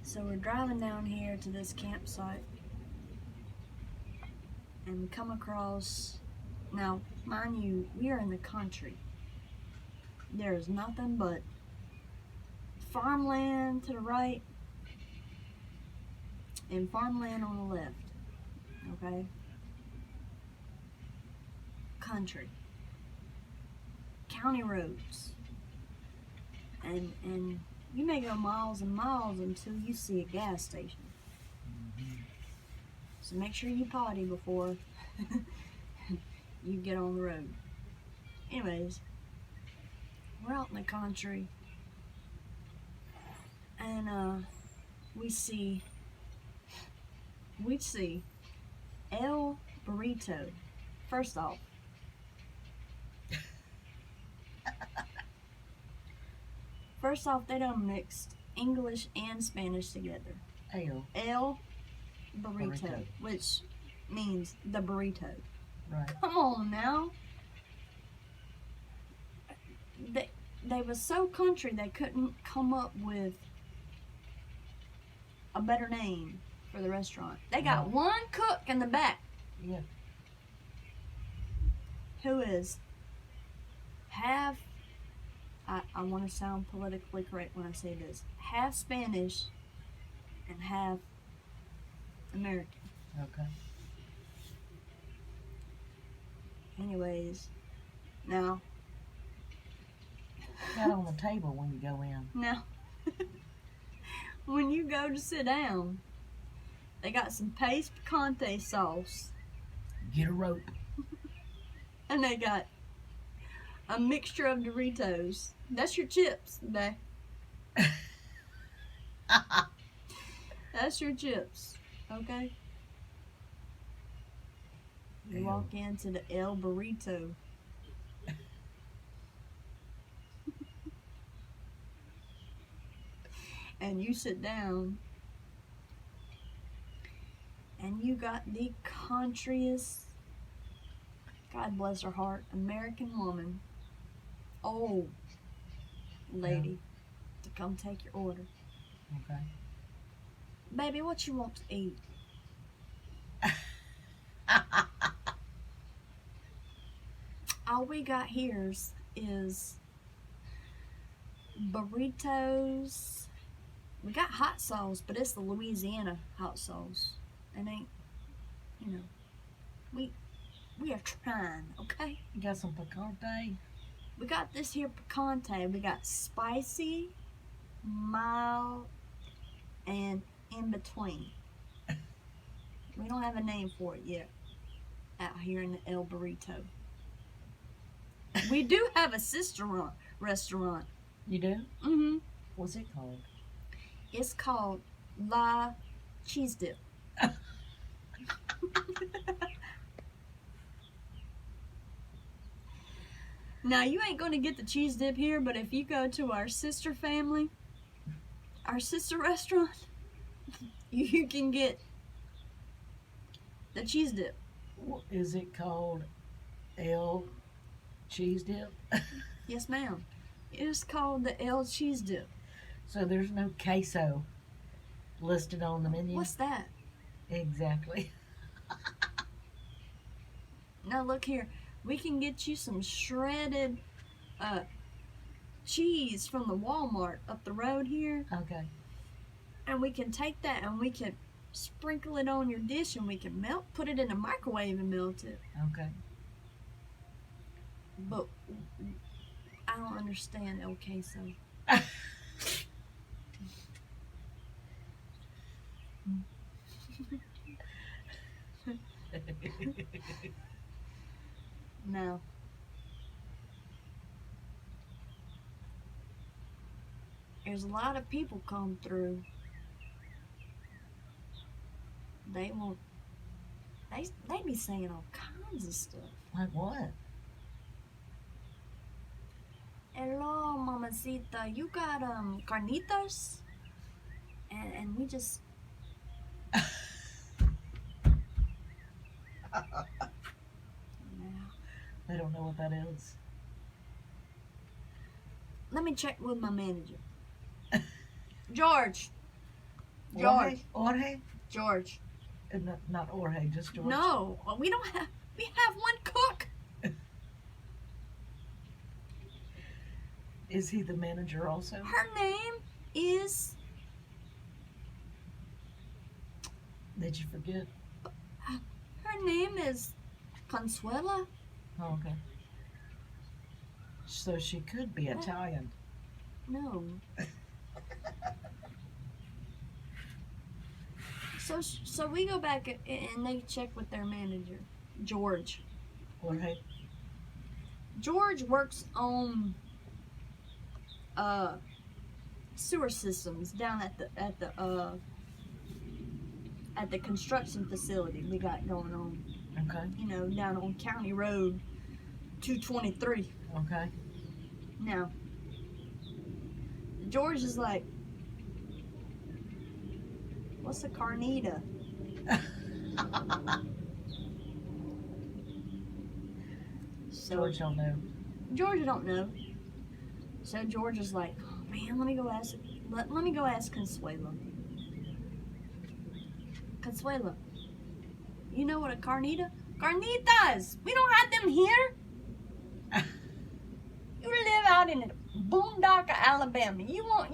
So we're driving down here to this campsite, and we come across. Now, mind you, we are in the country. There is nothing but farmland to the right and farmland on the left. Okay? Country. County roads. And you may go miles and miles until you see a gas station. So make sure you potty before you get on the road. Anyways, we're out in the country, and we see El Burrito. First off, they done mixed English and Spanish together. El Burrito, which means the burrito. Right. Come on now. They was so country they couldn't come up with a better name for the restaurant. They got one cook in the back. Yeah. Who is half, I want to sound politically correct when I say this, half Spanish and half American. Okay. Anyways, now. Got on the table when you go in. Now, when you go to sit down, they got some paste picante sauce. Get a rope. And they got a mixture of Doritos. That's your chips, babe. That's your chips, okay? You walk into the El Burrito. And you sit down. And you got the countryest, God bless her heart, American woman, old lady, to come take your order. Okay. Baby, what you want to eat? All we got here is burritos. We got hot sauce, but it's the Louisiana hot sauce. It ain't, we are trying, okay? You got some picante? We got this here picante. We got spicy, mild, and in between. We don't have a name for it yet out here in the El Burrito. We do have a sister restaurant. You do? Mm-hmm. What's it called? It's called La Cheese Dip. Now, you ain't going to get the cheese dip here, but if you go to our sister family, our sister restaurant, you can get the cheese dip. Is it called El Cheese Dip? Yes, ma'am. It is called the El Cheese Dip. So there's no queso listed on the menu? What's that? Exactly. Now, look here. We can get you some shredded cheese from the Walmart up the road here. Okay. And we can take that and we can sprinkle it on your dish and we can put it in the microwave and melt it. Okay. But I don't understand El Queso. No. There's a lot of people come through. They be saying all kinds of stuff. Like what? Hello, mamacita. You got carnitas? And we just I don't know what that is. let me check with my manager. George, George. Jorge? George. Not Jorge, just George. No, we don't have. We have one cook. Is he the manager also? Her name is. Did you forget? Her name is Consuela. Oh, okay. So she could be Italian. No. So we go back and they check with their manager, George. Jorge? George works on sewer systems down at the construction facility we got going on. Okay. You know, down on County Road 223. Okay. Now, George is like, what's a carnita? So George don't know. George don't know. So George is like, oh man, let me go ask Consuelo. Consuelo, you know what a carnita? Carnitas! We don't have them here. You live out in the boondock of Alabama. You want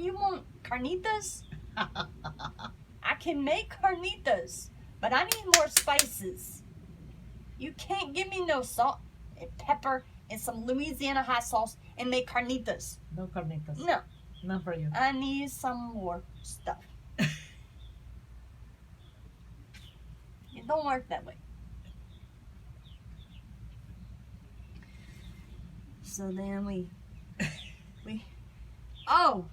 carnitas? I can make carnitas, but I need more spices. You can't give me no salt and pepper and some Louisiana hot sauce and make carnitas. No carnitas. No, Not for you. I need some more stuff. It don't work that way. So then we oh,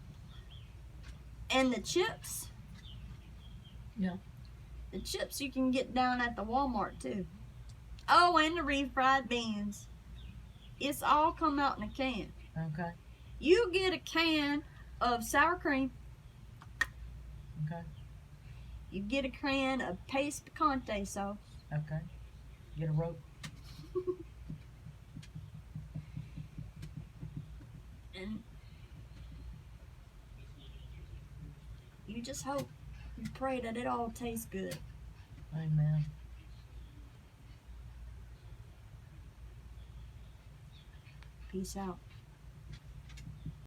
and the chips. Yeah. The chips you can get down at the Walmart too. Oh, and the refried beans. It's all come out in a can. Okay. You get a can of sour cream. Okay. You get a can of paste picante sauce. Okay. Get a rope. And you just hope, you pray that it all tastes good. Amen. Peace out.